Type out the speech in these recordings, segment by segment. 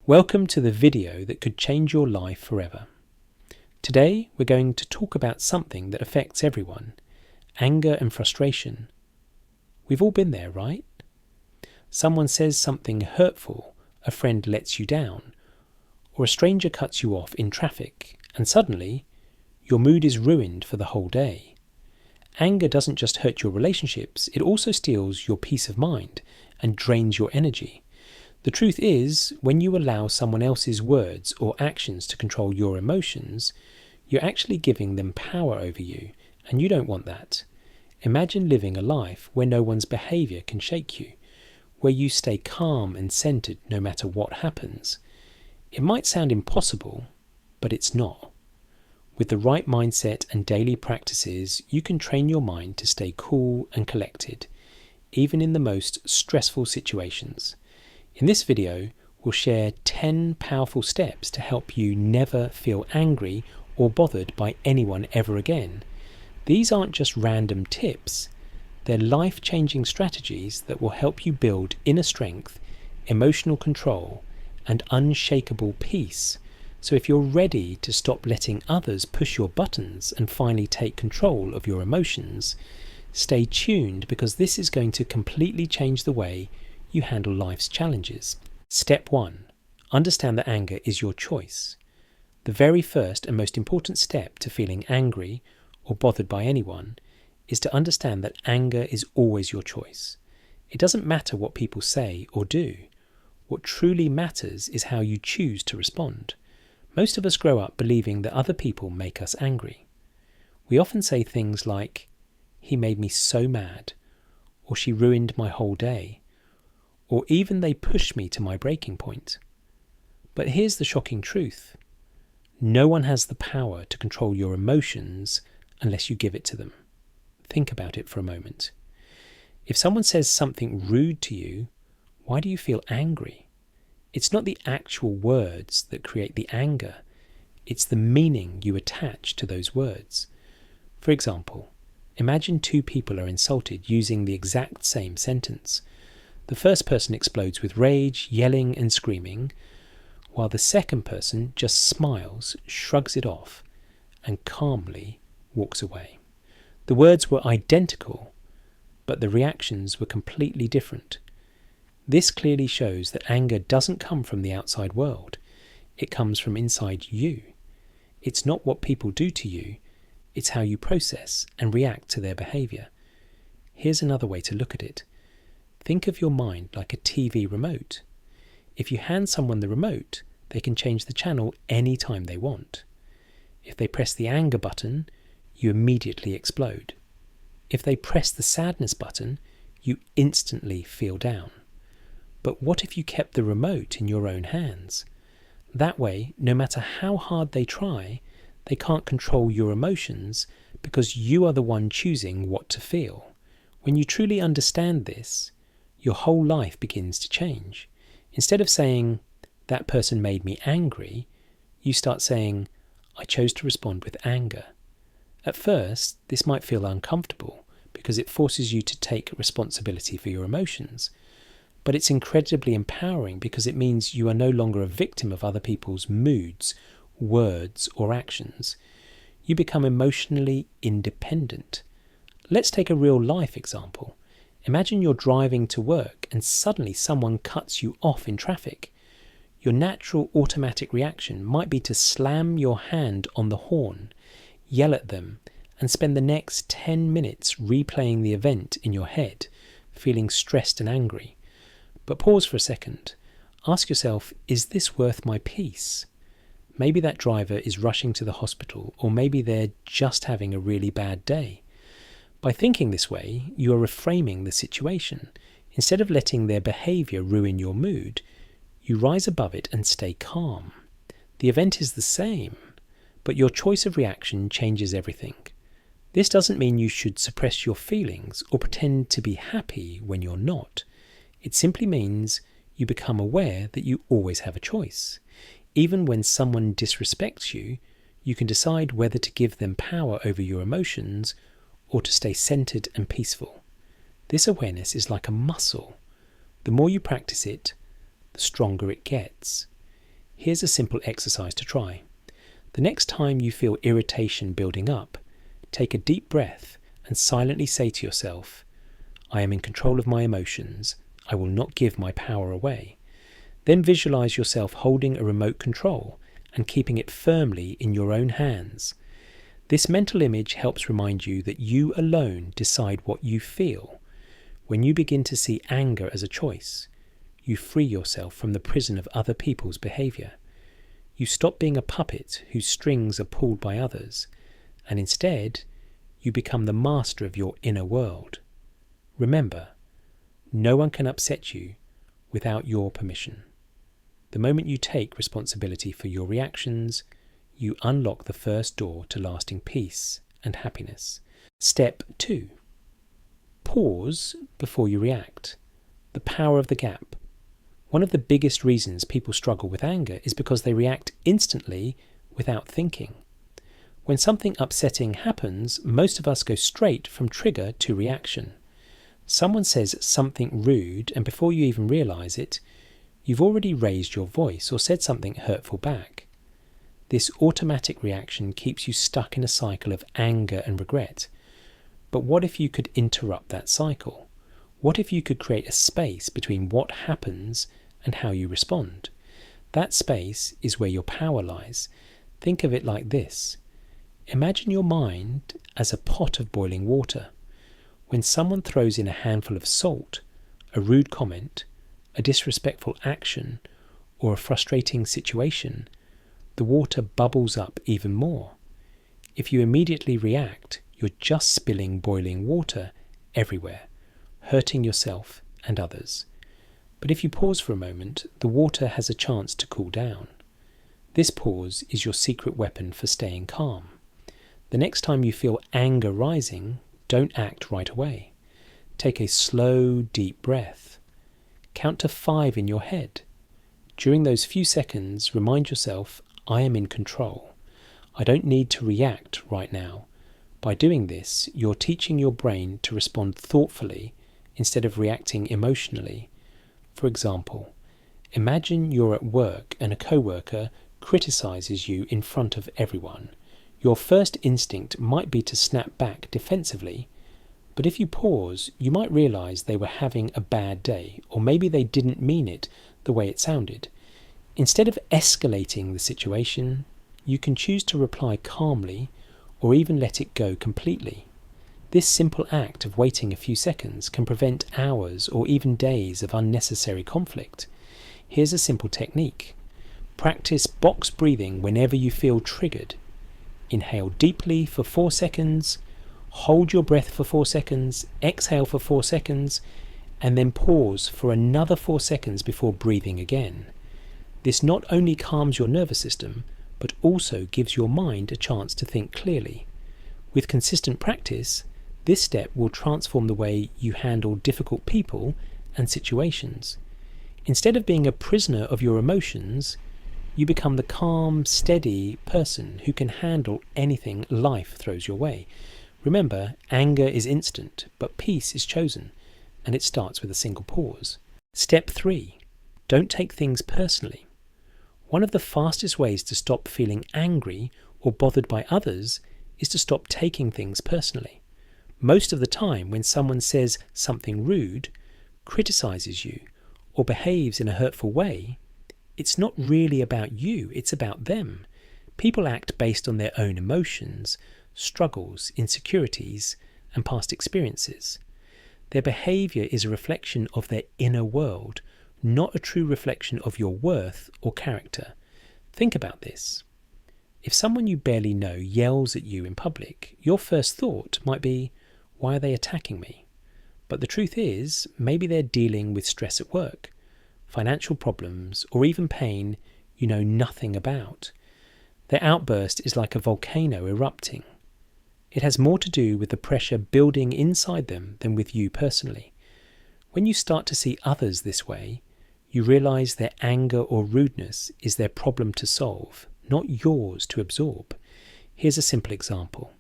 Welcome to the video that could change your life forever. Today we're going to talk about something that affects everyone: anger and frustration. We've all been there, right? Someone says something hurtful, a friend lets you down, or a stranger cuts you off in traffic, and suddenly your mood is ruined for the whole day. Anger doesn't just hurt your relationships, it also steals your peace of mind and drains your energy. The truth is, when you allow someone else's words or actions to control your emotions, you're actually giving them power over you, and you don't want that. Imagine living a life where no one's behaviour can shake you, where you stay calm and centred no matter what happens. It might sound impossible, but it's not. With the right mindset and daily practices, you can train your mind to stay cool and collected, even in the most stressful situations. In this video, we'll share 10 powerful steps to help you never feel angry or bothered by anyone ever again. These aren't just random tips, they're life-changing strategies that will help you build inner strength, emotional control, and unshakable peace. So if you're ready to stop letting others push your buttons and finally take control of your emotions, stay tuned, because this is going to completely change the way you handle life's challenges. Step 1. Understand that anger is your choice. The very first and most important step to feeling angry or bothered by anyone is to understand that anger is always your choice. It doesn't matter what people say or do. What truly matters is how you choose to respond. Most of us grow up believing that other people make us angry. We often say things like, "He made me so mad," or "She ruined my whole day," or even "They pushed me to my breaking point." But here's the shocking truth. No one has the power to control your emotions unless you give it to them. Think about it for a moment. If someone says something rude to you, why do you feel angry? It's not the actual words that create the anger. It's the meaning you attach to those words. For example, imagine two people are insulted using the exact same sentence. The first person explodes with rage, yelling and screaming, while the second person just smiles, shrugs it off, and calmly walks away. The words were identical, but the reactions were completely different. This clearly shows that anger doesn't come from the outside world. It comes from inside you. It's not what people do to you, it's how you process and react to their behaviour. Here's another way to look at it. Think of your mind like a TV remote. If you hand someone the remote, they can change the channel any time they want. If they press the anger button, you immediately explode. If they press the sadness button, you instantly feel down. But what if you kept the remote in your own hands? That way, no matter how hard they try, they can't control your emotions because you are the one choosing what to feel. When you truly understand this, your whole life begins to change. Instead of saying, "That person made me angry," you start saying, "I chose to respond with anger." At first, this might feel uncomfortable because it forces you to take responsibility for your emotions. But it's incredibly empowering because it means you are no longer a victim of other people's moods, words, or actions. You become emotionally independent. Let's take a real-life example. Imagine you're driving to work and suddenly someone cuts you off in traffic. Your natural automatic reaction might be to slam your hand on the horn, yell at them, and spend the next 10 minutes replaying the event in your head, feeling stressed and angry. But pause for a second. Ask yourself, is this worth my peace? Maybe that driver is rushing to the hospital, or maybe they're just having a really bad day. By thinking this way, you are reframing the situation. Instead of letting their behaviour ruin your mood, you rise above it and stay calm. The event is the same, but your choice of reaction changes everything. This doesn't mean you should suppress your feelings or pretend to be happy when you're not. It simply means you become aware that you always have a choice. Even when someone disrespects you, you can decide whether to give them power over your emotions or to stay centered and peaceful. This awareness is like a muscle. The more you practice it, the stronger it gets. Here's a simple exercise to try. The next time you feel irritation building up, take a deep breath and silently say to yourself, I am in control of my emotions. I will not give my power away. Then visualize yourself holding a remote control and keeping it firmly in your own hands. This mental image helps remind you that you alone decide what you feel. When you begin to see anger as a choice, you free yourself from the prison of other people's behavior. You stop being a puppet whose strings are pulled by others, and instead, you become the master of your inner world. Remember, no one can upset you without your permission. The moment you take responsibility for your reactions, you unlock the first door to lasting peace and happiness. Step 2. Pause before you react. The power of the gap. One of the biggest reasons people struggle with anger is because they react instantly without thinking. When something upsetting happens, most of us go straight from trigger to reaction. Someone says something rude, and before you even realise it, you've already raised your voice or said something hurtful back. This automatic reaction keeps you stuck in a cycle of anger and regret. But what if you could interrupt that cycle? What if you could create a space between what happens and how you respond? That space is where your power lies. Think of it like this. Imagine your mind as a pot of boiling water. When someone throws in a handful of salt, a rude comment, a disrespectful action, or a frustrating situation, the water bubbles up even more. If you immediately react, you're just spilling boiling water everywhere, hurting yourself and others. But if you pause for a moment, the water has a chance to cool down. This pause is your secret weapon for staying calm. The next time you feel anger rising, don't act right away. Take a slow, deep breath. Count to 5 in your head. During those few seconds, remind yourself, I am in control. I don't need to react right now. By doing this, you're teaching your brain to respond thoughtfully instead of reacting emotionally. For example, imagine you're at work and a coworker criticizes you in front of everyone. Your first instinct might be to snap back defensively, but if you pause, you might realize they were having a bad day, or maybe they didn't mean it the way it sounded. Instead of escalating the situation, you can choose to reply calmly or even let it go completely. This simple act of waiting a few seconds can prevent hours or even days of unnecessary conflict. Here's a simple technique. Practice box breathing whenever you feel triggered. Inhale deeply for 4 seconds, hold your breath for 4 seconds, exhale for 4 seconds, and then pause for another 4 seconds before breathing again. This not only calms your nervous system, but also gives your mind a chance to think clearly. With consistent practice, this step will transform the way you handle difficult people and situations. Instead of being a prisoner of your emotions, you become the calm, steady person who can handle anything life throws your way. Remember, anger is instant, but peace is chosen, and it starts with a single pause. Step 3. Don't take things personally. One of the fastest ways to stop feeling angry or bothered by others is to stop taking things personally. Most of the time, when someone says something rude, criticizes you, or behaves in a hurtful way, it's not really about you, it's about them. People act based on their own emotions, struggles, insecurities, and past experiences. Their behavior is a reflection of their inner world, not a true reflection of your worth or character. Think about this. If someone you barely know yells at you in public, your first thought might be, why are they attacking me? But the truth is, maybe they're dealing with stress at work, financial problems, or even pain you know nothing about. Their outburst is like a volcano erupting. It has more to do with the pressure building inside them than with you personally. When you start to see others this way, you realize their anger or rudeness is their problem to solve, not yours to absorb. Here's a simple example.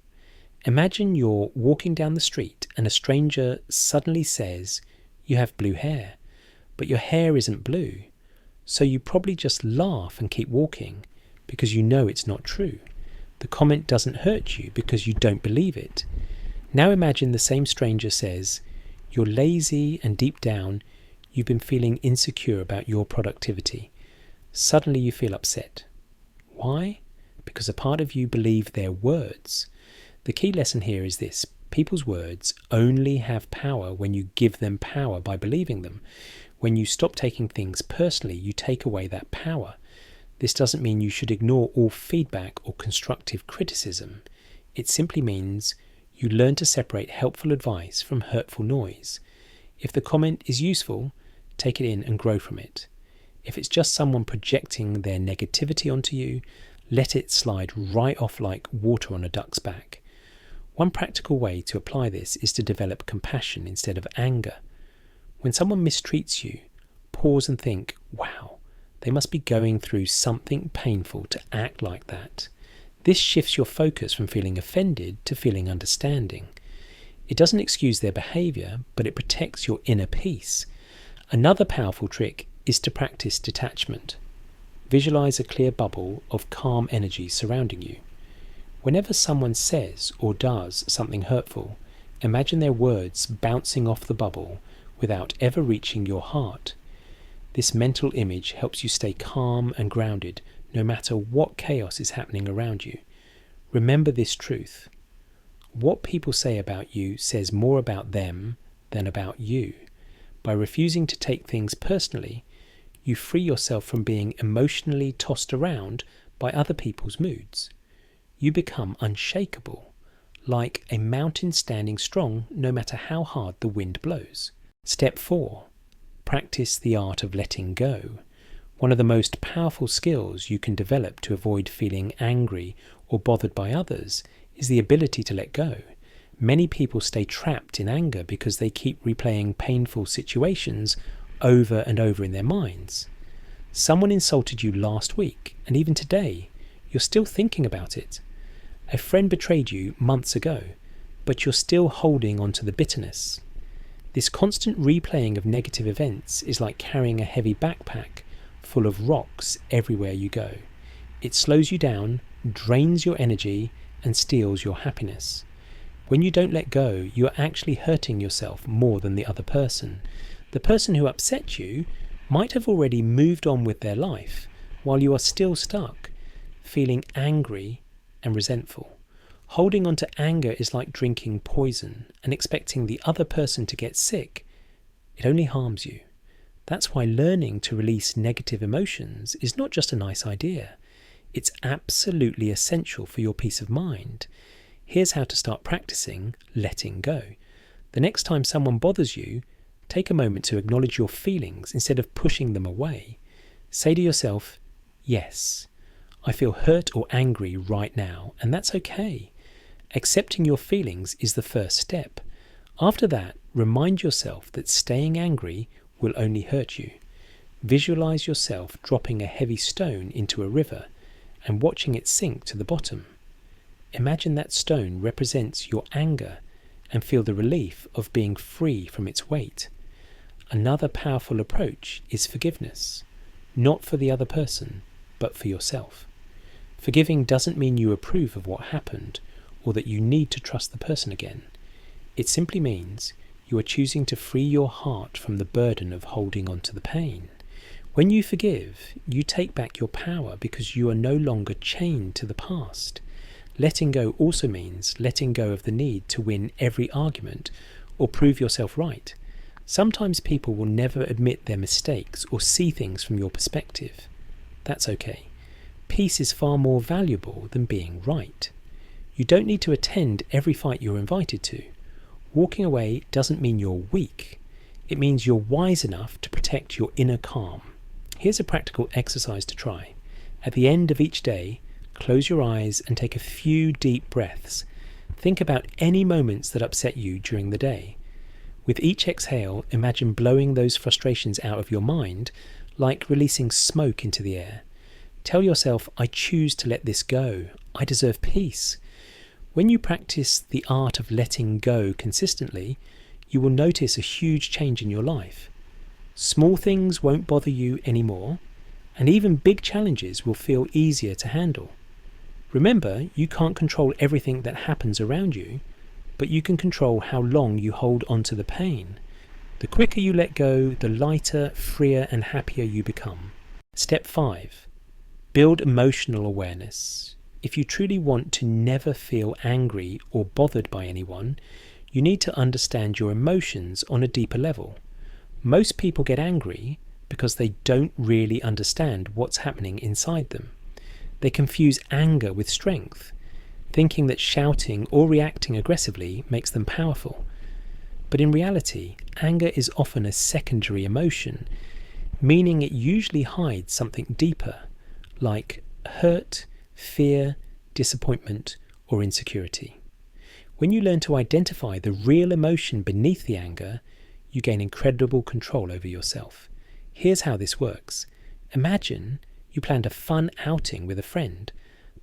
Imagine you're walking down the street and a stranger suddenly says, "You have blue hair," but your hair isn't blue. So you probably just laugh and keep walking because you know it's not true. The comment doesn't hurt you because you don't believe it. Now imagine the same stranger says, "You're lazy," and deep down, you've been feeling insecure about your productivity. Suddenly you feel upset. Why? Because a part of you believe their words. The key lesson here is this: people's words only have power when you give them power by believing them. When you stop taking things personally, you take away that power. This doesn't mean you should ignore all feedback or constructive criticism. It simply means you learn to separate helpful advice from hurtful noise. If the comment is useful, take it in and grow from it. If it's just someone projecting their negativity onto you, let it slide right off like water on a duck's back. One practical way to apply this is to develop compassion instead of anger. When someone mistreats you, pause and think, wow, they must be going through something painful to act like that. This shifts your focus from feeling offended to feeling understanding. It doesn't excuse their behaviour, but it protects your inner peace. Another powerful trick is to practice detachment. Visualize a clear bubble of calm energy surrounding you. Whenever someone says or does something hurtful, imagine their words bouncing off the bubble without ever reaching your heart. This mental image helps you stay calm and grounded no matter what chaos is happening around you. Remember this truth: what people say about you says more about them than about you. By refusing to take things personally, you free yourself from being emotionally tossed around by other people's moods. You become unshakable, like a mountain standing strong no matter how hard the wind blows. Step 4. Practice the art of letting go. One of the most powerful skills you can develop to avoid feeling angry or bothered by others is the ability to let go. Many people stay trapped in anger because they keep replaying painful situations over and over in their minds. Someone insulted you last week, and even today, you're still thinking about it. A friend betrayed you months ago, but you're still holding on to the bitterness. This constant replaying of negative events is like carrying a heavy backpack full of rocks everywhere you go. It slows you down, drains your energy, and steals your happiness. When you don't let go, you are actually hurting yourself more than the other person. The person who upset you might have already moved on with their life, while you are still stuck, feeling angry and resentful. Holding on to anger is like drinking poison and expecting the other person to get sick. It only harms you. That's why learning to release negative emotions is not just a nice idea. It's absolutely essential for your peace of mind. Here's how to start practicing letting go. The next time someone bothers you, take a moment to acknowledge your feelings instead of pushing them away. Say to yourself, yes, I feel hurt or angry right now, and that's okay. Accepting your feelings is the first step. After that, remind yourself that staying angry will only hurt you. Visualize yourself dropping a heavy stone into a river and watching it sink to the bottom. Imagine that stone represents your anger and feel the relief of being free from its weight. Another powerful approach is forgiveness, not for the other person, but for yourself. Forgiving doesn't mean you approve of what happened or that you need to trust the person again. It simply means you are choosing to free your heart from the burden of holding on to the pain. When you forgive, you take back your power because you are no longer chained to the past. Letting go also means letting go of the need to win every argument or prove yourself right. Sometimes people will never admit their mistakes or see things from your perspective. That's okay. Peace is far more valuable than being right. You don't need to attend every fight you're invited to. Walking away doesn't mean you're weak. It means you're wise enough to protect your inner calm. Here's a practical exercise to try. At the end of each day, close your eyes and take a few deep breaths. Think about any moments that upset you during the day. With each exhale, imagine blowing those frustrations out of your mind, like releasing smoke into the air. Tell yourself, I choose to let this go. I deserve peace. When you practice the art of letting go consistently, you will notice a huge change in your life. Small things won't bother you anymore. and even big challenges will feel easier to handle. Remember, you can't control everything that happens around you, but you can control how long you hold on to the pain. The quicker you let go, the lighter, freer, and happier you become. Step 5. Build emotional awareness. If you truly want to never feel angry or bothered by anyone, you need to understand your emotions on a deeper level. Most people get angry because they don't really understand what's happening inside them. They confuse anger with strength, thinking that shouting or reacting aggressively makes them powerful. But in reality, anger is often a secondary emotion, meaning it usually hides something deeper, like hurt, fear, disappointment, or insecurity. When you learn to identify the real emotion beneath the anger, you gain incredible control over yourself. Here's how this works. Imagine you planned a fun outing with a friend,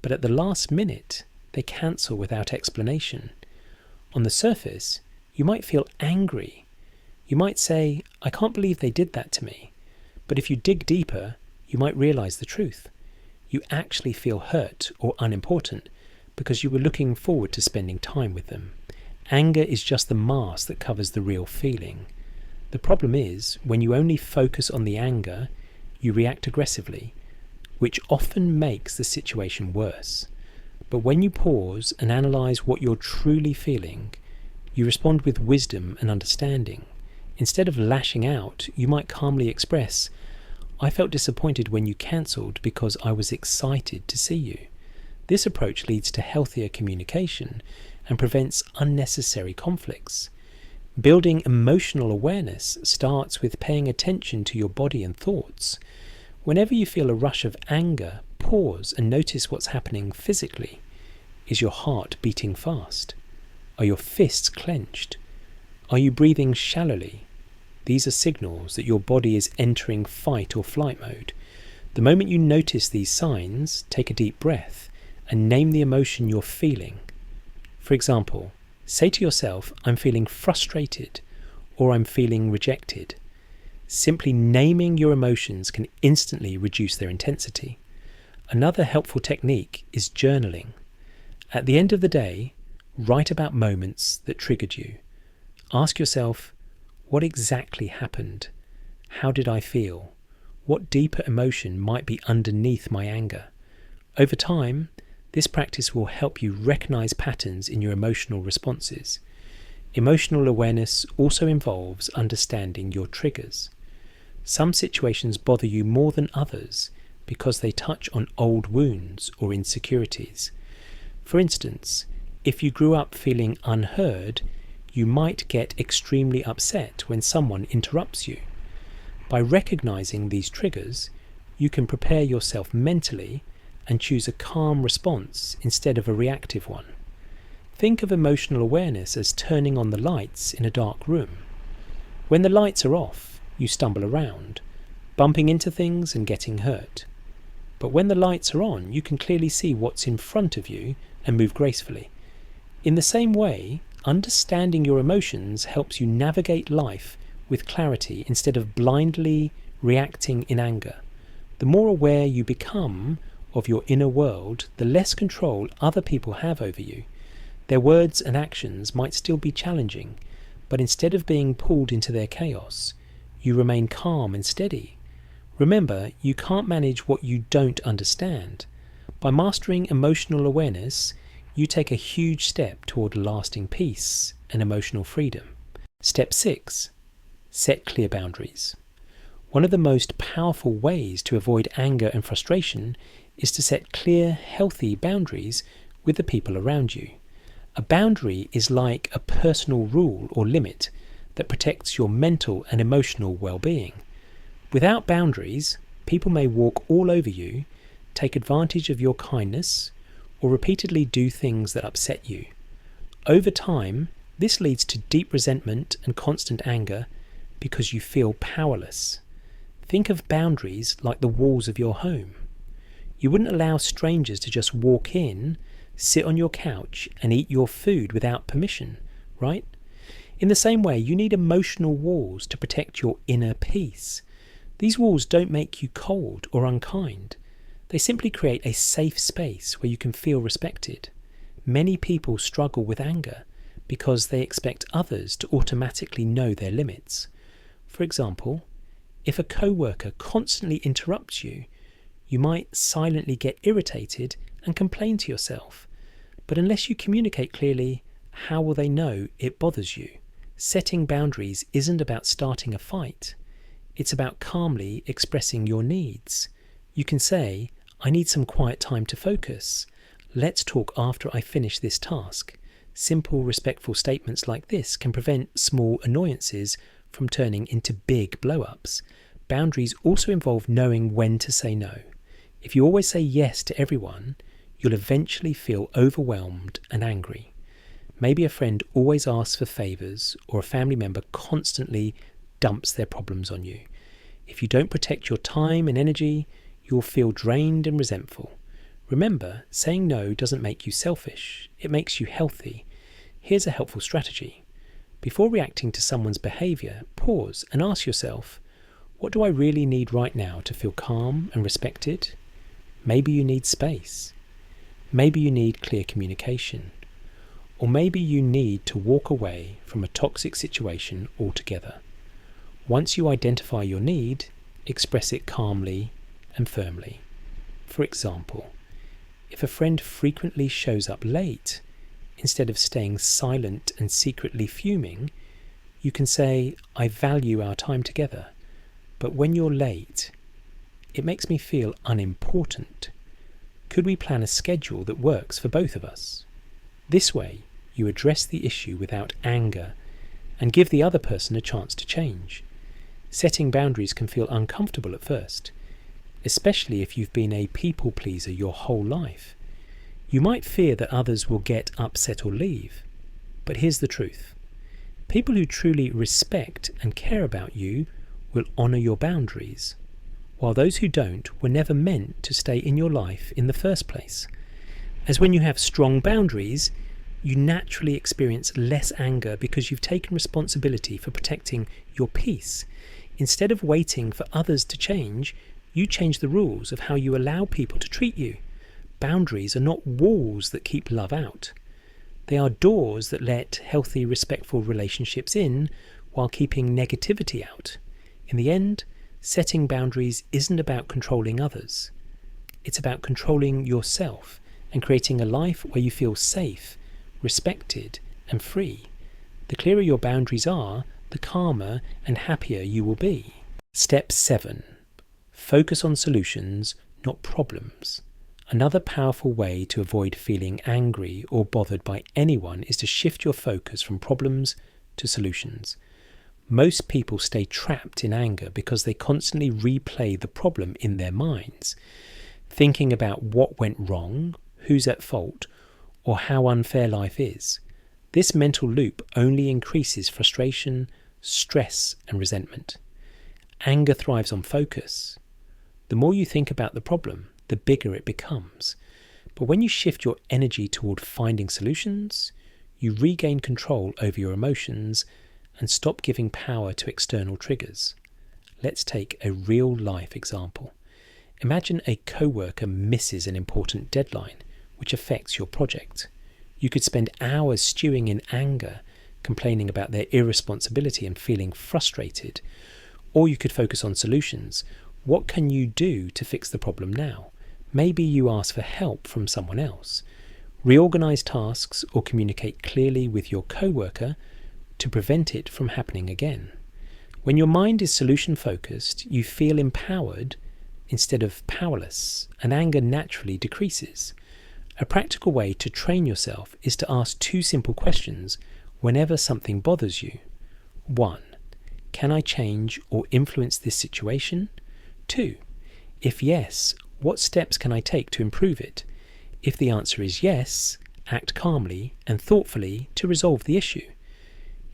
but at the last minute, they cancel without explanation. On the surface, you might feel angry. You might say, "I can't believe they did that to me." But if you dig deeper, you might realize the truth. You actually feel hurt or unimportant because you were looking forward to spending time with them. Anger is just the mask that covers the real feeling. The problem is, when you only focus on the anger, you react aggressively, which often makes the situation worse. But when you pause and analyze what you're truly feeling, you respond with wisdom and understanding. Instead of lashing out, you might calmly express, "I felt disappointed when you cancelled because I was excited to see you." This approach leads to healthier communication and prevents unnecessary conflicts. Building emotional awareness starts with paying attention to your body and thoughts. Whenever you feel a rush of anger, pause and notice what's happening physically. Is your heart beating fast? Are your fists clenched? Are you breathing shallowly? These are signals that your body is entering fight or flight mode. The moment you notice these signs, take a deep breath and name the emotion you're feeling. For example, say to yourself, "I'm feeling frustrated," or "I'm feeling rejected." Simply naming your emotions can instantly reduce their intensity. Another helpful technique is journaling. At the end of the day, write about moments that triggered you. Ask yourself, what exactly happened? How did I feel? What deeper emotion might be underneath my anger? Over time, this practice will help you recognize patterns in your emotional responses. Emotional awareness also involves understanding your triggers. Some situations bother you more than others because they touch on old wounds or insecurities. For instance, if you grew up feeling unheard, you might get extremely upset when someone interrupts you. By recognizing these triggers, you can prepare yourself mentally and choose a calm response instead of a reactive one. Think of emotional awareness as turning on the lights in a dark room. When the lights are off, you stumble around, bumping into things and getting hurt. But when the lights are on, you can clearly see what's in front of you and move gracefully. In the same way, understanding your emotions helps you navigate life with clarity instead of blindly reacting in anger. The more aware you become of your inner world, the less control other people have over you. Their words and actions might still be challenging, but instead of being pulled into their chaos, you remain calm and steady. Remember, you can't manage what you don't understand. By mastering emotional awareness, you take a huge step toward lasting peace and emotional freedom. Step 6. Set clear boundaries. One of the most powerful ways to avoid anger and frustration is to set clear, healthy boundaries with the people around you. A boundary is like a personal rule or limit that protects your mental and emotional well-being. Without boundaries, people may walk all over you, take advantage of your kindness, or repeatedly do things that upset you. Over time, this leads to deep resentment and constant anger because you feel powerless. Think of boundaries like the walls of your home. You wouldn't allow strangers to just walk in, sit on your couch, and eat your food without permission, right? In the same way, you need emotional walls to protect your inner peace. These walls don't make you cold or unkind. They simply create a safe space where you can feel respected. Many people struggle with anger because they expect others to automatically know their limits. For example, if a co-worker constantly interrupts you, you might silently get irritated and complain to yourself. But unless you communicate clearly, how will they know it bothers you? Setting boundaries isn't about starting a fight. It's about calmly expressing your needs. You can say, "I need some quiet time to focus. Let's talk after I finish this task." Simple, respectful statements like this can prevent small annoyances from turning into big blow-ups. Boundaries also involve knowing when to say no. If you always say yes to everyone, you'll eventually feel overwhelmed and angry. Maybe a friend always asks for favours, or a family member constantly dumps their problems on you. If you don't protect your time and energy, you'll feel drained and resentful. Remember, saying no doesn't make you selfish, it makes you healthy. Here's a helpful strategy. Before reacting to someone's behaviour, pause and ask yourself, what do I really need right now to feel calm and respected? Maybe you need space. Maybe you need clear communication. Or maybe you need to walk away from a toxic situation altogether. Once you identify your need, express it calmly and firmly. For example, if a friend frequently shows up late, instead of staying silent and secretly fuming, you can say, "I value our time together, but when you're late, it makes me feel unimportant. Could we plan a schedule that works for both of us?" This way, you address the issue without anger and give the other person a chance to change. Setting boundaries can feel uncomfortable at first, especially if you've been a people pleaser your whole life. You might fear that others will get upset or leave, but here's the truth. People who truly respect and care about you will honour your boundaries, while those who don't were never meant to stay in your life in the first place. As when you have strong boundaries, you naturally experience less anger because you've taken responsibility for protecting your peace. Instead of waiting for others to change, you change the rules of how you allow people to treat you. Boundaries are not walls that keep love out. They are doors that let healthy, respectful relationships in while keeping negativity out. In the end, setting boundaries isn't about controlling others. It's about controlling yourself and creating a life where you feel safe, respected, and free. The clearer your boundaries are, the calmer and happier you will be. Step 7. Focus on solutions, not problems. Another powerful way to avoid feeling angry or bothered by anyone is to shift your focus from problems to solutions. Most people stay trapped in anger because they constantly replay the problem in their minds, thinking about what went wrong, who's at fault, or how unfair life is. This mental loop only increases frustration, stress, and resentment. Anger thrives on focus. The more you think about the problem, the bigger it becomes. But when you shift your energy toward finding solutions, you regain control over your emotions and stop giving power to external triggers. Let's take a real-life example. Imagine a co-worker misses an important deadline, which affects your project. You could spend hours stewing in anger, complaining about their irresponsibility and feeling frustrated. Or you could focus on solutions. What can you do to fix the problem now? Maybe you ask for help from someone else. Reorganize tasks or communicate clearly with your co-worker to prevent it from happening again. When your mind is solution-focused, you feel empowered instead of powerless, and anger naturally decreases. A practical way to train yourself is to ask 2 simple questions whenever something bothers you. 1. Can I change or influence this situation? 2. If yes, what steps can I take to improve it? If the answer is yes, act calmly and thoughtfully to resolve the issue.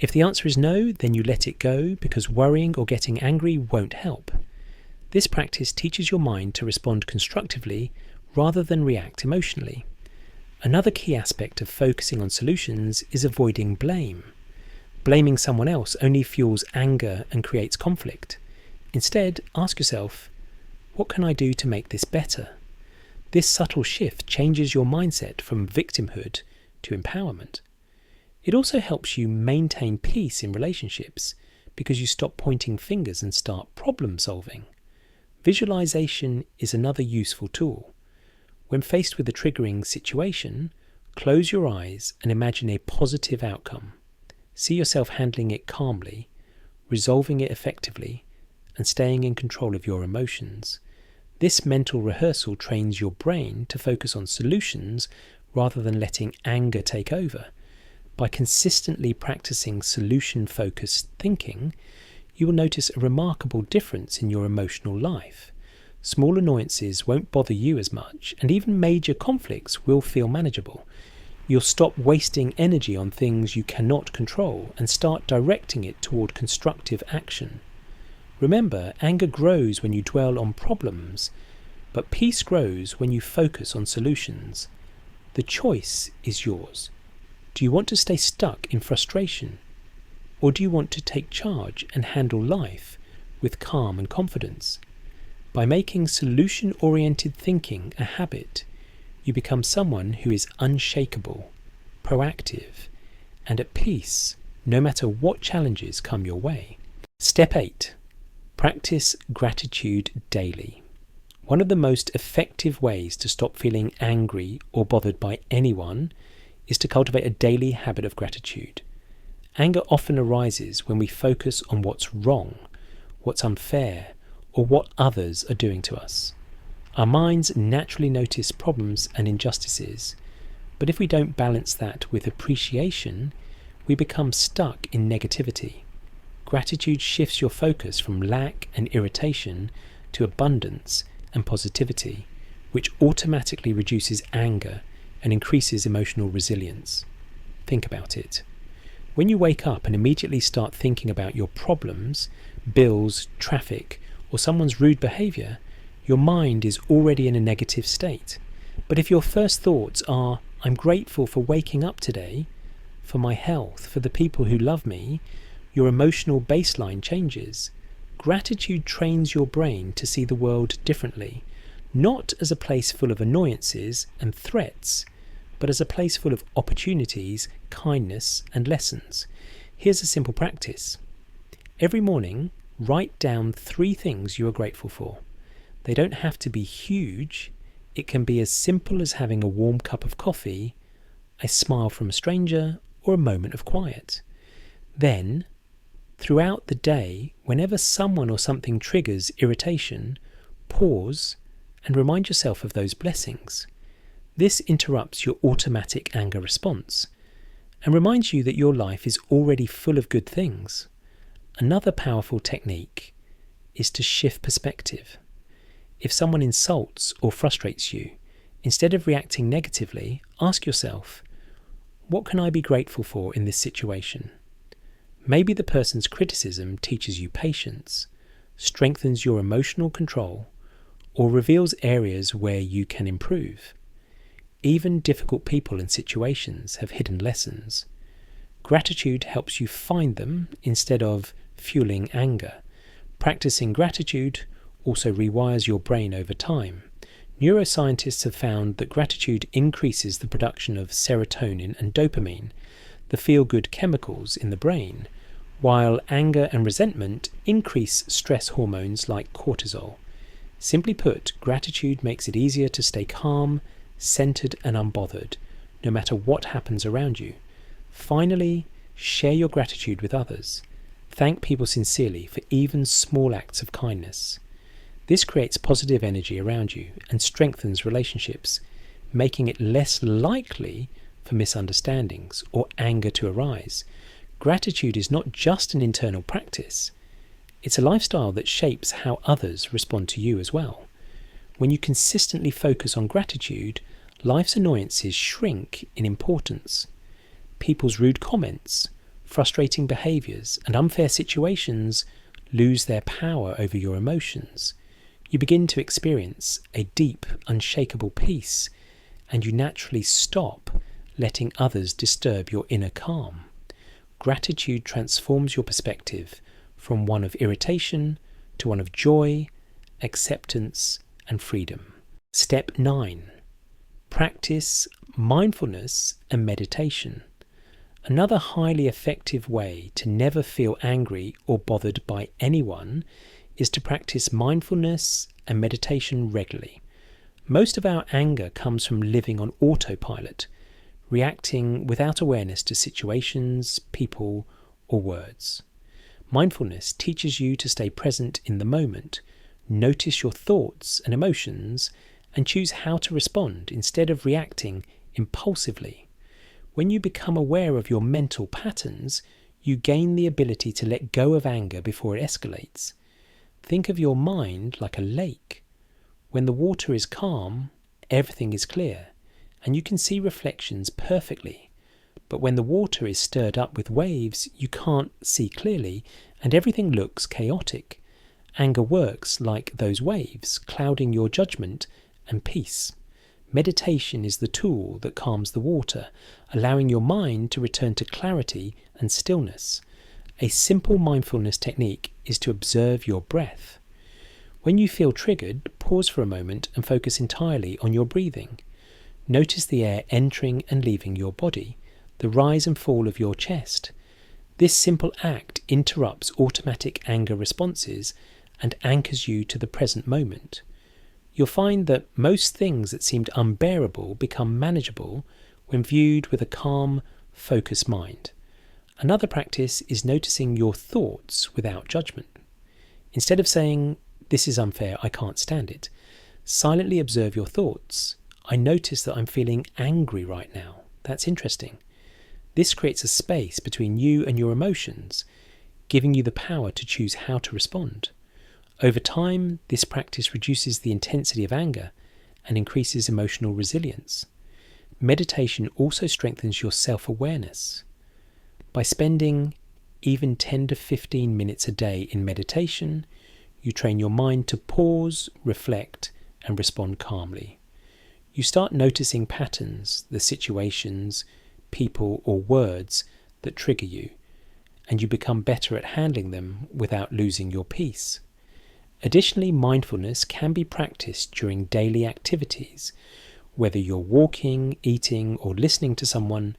If the answer is no, then you let it go because worrying or getting angry won't help. This practice teaches your mind to respond constructively rather than react emotionally. Another key aspect of focusing on solutions is avoiding blame. Blaming someone else only fuels anger and creates conflict. Instead, ask yourself, what can I do to make this better? This subtle shift changes your mindset from victimhood to empowerment. It also helps you maintain peace in relationships because you stop pointing fingers and start problem solving. Visualization is another useful tool. When faced with a triggering situation, close your eyes and imagine a positive outcome. See yourself handling it calmly, resolving it effectively, and staying in control of your emotions. This mental rehearsal trains your brain to focus on solutions rather than letting anger take over. By consistently practicing solution-focused thinking, you will notice a remarkable difference in your emotional life. Small annoyances won't bother you as much, and even major conflicts will feel manageable. You'll stop wasting energy on things you cannot control and start directing it toward constructive action. Remember, anger grows when you dwell on problems, but peace grows when you focus on solutions. The choice is yours. Do you want to stay stuck in frustration? Or do you want to take charge and handle life with calm and confidence? By making solution-oriented thinking a habit, you become someone who is unshakable, proactive, and at peace no matter what challenges come your way. Step 8. Practice gratitude daily. One of the most effective ways to stop feeling angry or bothered by anyone is to cultivate a daily habit of gratitude. Anger often arises when we focus on what's wrong, what's unfair, or what others are doing to us. Our minds naturally notice problems and injustices, but if we don't balance that with appreciation, we become stuck in negativity. Gratitude shifts your focus from lack and irritation to abundance and positivity, which automatically reduces anger and increases emotional resilience. Think about it. When you wake up and immediately start thinking about your problems, bills, traffic, or someone's rude behaviour, your mind is already in a negative state. But if your first thoughts are, I'm grateful for waking up today, for my health, for the people who love me, your emotional baseline changes. Gratitude trains your brain to see the world differently, not as a place full of annoyances and threats, but as a place full of opportunities, kindness, and lessons. Here's a simple practice. Every morning, write down 3 things you are grateful for. They don't have to be huge. It can be as simple as having a warm cup of coffee, a smile from a stranger, or a moment of quiet. Then, throughout the day, whenever someone or something triggers irritation, pause and remind yourself of those blessings. This interrupts your automatic anger response and reminds you that your life is already full of good things. Another powerful technique is to shift perspective. If someone insults or frustrates you, instead of reacting negatively, ask yourself, what can I be grateful for in this situation? Maybe the person's criticism teaches you patience, strengthens your emotional control, or reveals areas where you can improve. Even difficult people and situations have hidden lessons. Gratitude helps you find them instead of fueling anger. Practicing gratitude also rewires your brain over time. Neuroscientists have found that gratitude increases the production of serotonin and dopamine, the feel-good chemicals in the brain, while anger and resentment increase stress hormones like cortisol. Simply put, gratitude makes it easier to stay calm, centered and unbothered, no matter what happens around you. Finally, share your gratitude with others. Thank people sincerely for even small acts of kindness. This creates positive energy around you and strengthens relationships, making it less likely for misunderstandings or anger to arise. Gratitude is not just an internal practice. It's a lifestyle that shapes how others respond to you as well. When you consistently focus on gratitude, life's annoyances shrink in importance. People's rude comments, frustrating behaviours, and unfair situations lose their power over your emotions. You begin to experience a deep, unshakable peace, and you naturally stop letting others disturb your inner calm. Gratitude transforms your perspective from one of irritation to one of joy, acceptance, and freedom. Step 9. Practice mindfulness and meditation. Another highly effective way to never feel angry or bothered by anyone is to practice mindfulness and meditation regularly. Most of our anger comes from living on autopilot, reacting without awareness to situations, people, or words. Mindfulness teaches you to stay present in the moment, notice your thoughts and emotions, and choose how to respond instead of reacting impulsively. When you become aware of your mental patterns, you gain the ability to let go of anger before it escalates. Think of your mind like a lake. When the water is calm, everything is clear, and you can see reflections perfectly. But when the water is stirred up with waves, you can't see clearly, and everything looks chaotic. Anger works like those waves, clouding your judgment and peace. Meditation is the tool that calms the water, allowing your mind to return to clarity and stillness. A simple mindfulness technique is to observe your breath. When you feel triggered, pause for a moment and focus entirely on your breathing. Notice the air entering and leaving your body, the rise and fall of your chest. This simple act interrupts automatic anger responses and anchors you to the present moment. You'll find that most things that seemed unbearable become manageable when viewed with a calm, focused mind. Another practice is noticing your thoughts without judgment. Instead of saying, "This is unfair, I can't stand it," silently observe your thoughts. "I notice that I'm feeling angry right now. That's interesting." This creates a space between you and your emotions, giving you the power to choose how to respond. Over time, this practice reduces the intensity of anger and increases emotional resilience. Meditation also strengthens your self-awareness. By spending even 10 to 15 minutes a day in meditation, you train your mind to pause, reflect, and respond calmly. You start noticing patterns, the situations, people, or words that trigger you, and you become better at handling them without losing your peace. Additionally, mindfulness can be practiced during daily activities. Whether you're walking, eating, or listening to someone,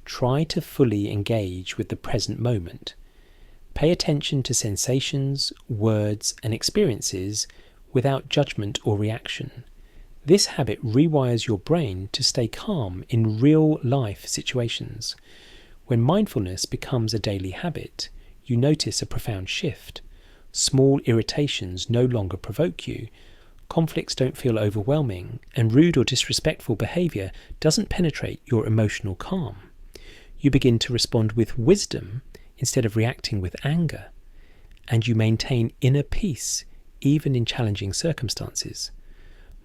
try to fully engage with the present moment. Pay attention to sensations, words, and experiences without judgment or reaction. This habit rewires your brain to stay calm in real-life situations. When mindfulness becomes a daily habit, you notice a profound shift. Small irritations no longer provoke you, conflicts don't feel overwhelming, and rude or disrespectful behaviour doesn't penetrate your emotional calm. You begin to respond with wisdom instead of reacting with anger, and you maintain inner peace even in challenging circumstances.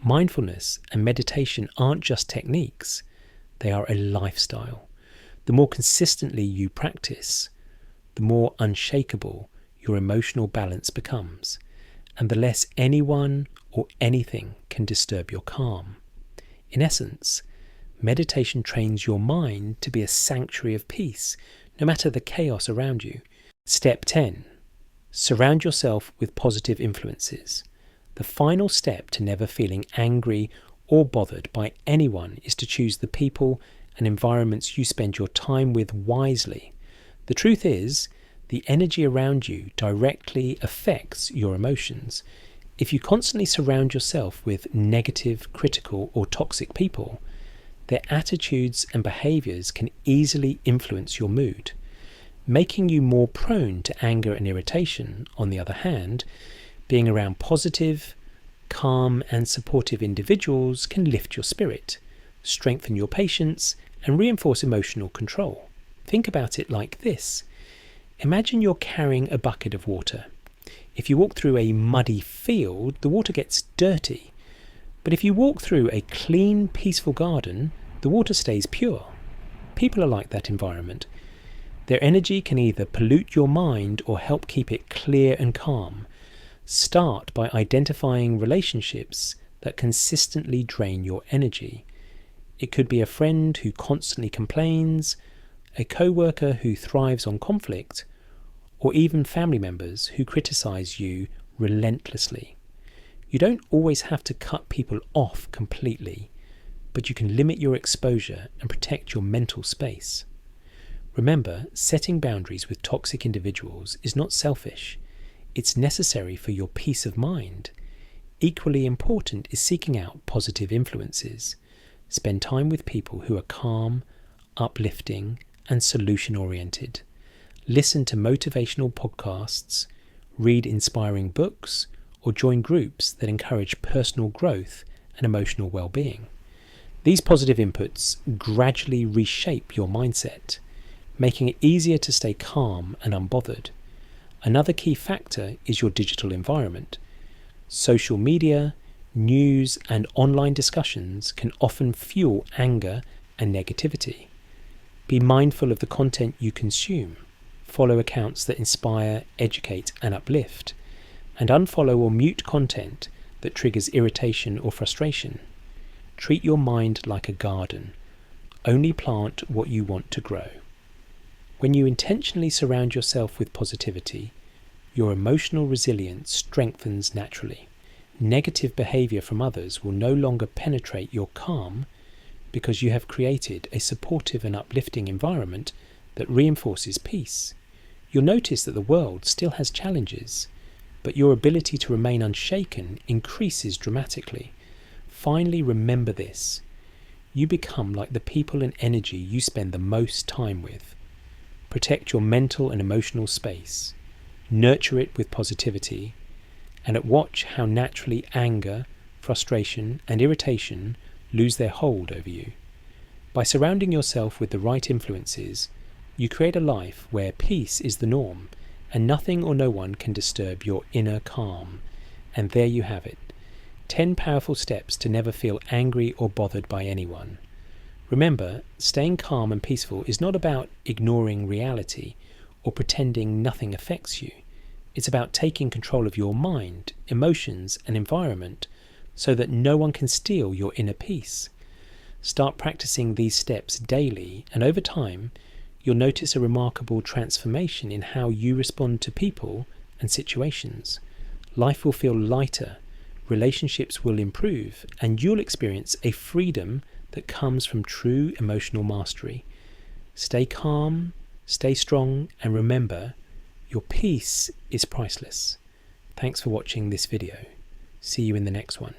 Mindfulness and meditation aren't just techniques, they are a lifestyle. The more consistently you practice, the more unshakable your emotional balance becomes, and the less anyone or anything can disturb your calm. In essence, meditation trains your mind to be a sanctuary of peace, no matter the chaos around you. Step 10. Surround yourself with positive influences. The final step to never feeling angry or bothered by anyone is to choose the people and environments you spend your time with wisely. The truth is, the energy around you directly affects your emotions. If you constantly surround yourself with negative, critical, or toxic people, their attitudes and behaviours can easily influence your mood. Making you more prone to anger and irritation, on the other hand, being around positive, calm, and supportive individuals can lift your spirit, strengthen your patience, and reinforce emotional control. Think about it like this. Imagine you're carrying a bucket of water. If you walk through a muddy field, the water gets dirty. But if you walk through a clean, peaceful garden, the water stays pure. People are like that environment. Their energy can either pollute your mind or help keep it clear and calm. Start by identifying relationships that consistently drain your energy. It could be a friend who constantly complains, a co-worker who thrives on conflict, or even family members who criticize you relentlessly. You don't always have to cut people off completely, but you can limit your exposure and protect your mental space. Remember, setting boundaries with toxic individuals is not selfish. It's necessary for your peace of mind. Equally important is seeking out positive influences. Spend time with people who are calm, uplifting, and solution-oriented. Listen to motivational podcasts, read inspiring books, or join groups that encourage personal growth and emotional well-being. These positive inputs gradually reshape your mindset, making it easier to stay calm and unbothered. Another key factor is your digital environment. Social media, news, and online discussions can often fuel anger and negativity. Be mindful of the content you consume. Follow accounts that inspire, educate, and uplift, and unfollow or mute content that triggers irritation or frustration. Treat your mind like a garden. Only plant what you want to grow. When you intentionally surround yourself with positivity, your emotional resilience strengthens naturally. Negative behavior from others will no longer penetrate your calm because you have created a supportive and uplifting environment that reinforces peace. You'll notice that the world still has challenges, but your ability to remain unshaken increases dramatically. Finally, remember this. You become like the people and energy you spend the most time with. Protect your mental and emotional space. Nurture it with positivity, and watch how naturally anger, frustration, and irritation lose their hold over you. By surrounding yourself with the right influences, you create a life where peace is the norm, and nothing or no one can disturb your inner calm. And there you have it. 10 powerful steps to never feel angry or bothered by anyone. Remember, staying calm and peaceful is not about ignoring reality or pretending nothing affects you. It's about taking control of your mind, emotions, and environment so that no one can steal your inner peace. Start practicing these steps daily, and over time, you'll notice a remarkable transformation in how you respond to people and situations. Life will feel lighter, relationships will improve, and you'll experience a freedom that comes from true emotional mastery. Stay calm, stay strong, and remember, your peace is priceless. Thanks for watching this video. See you in the next one.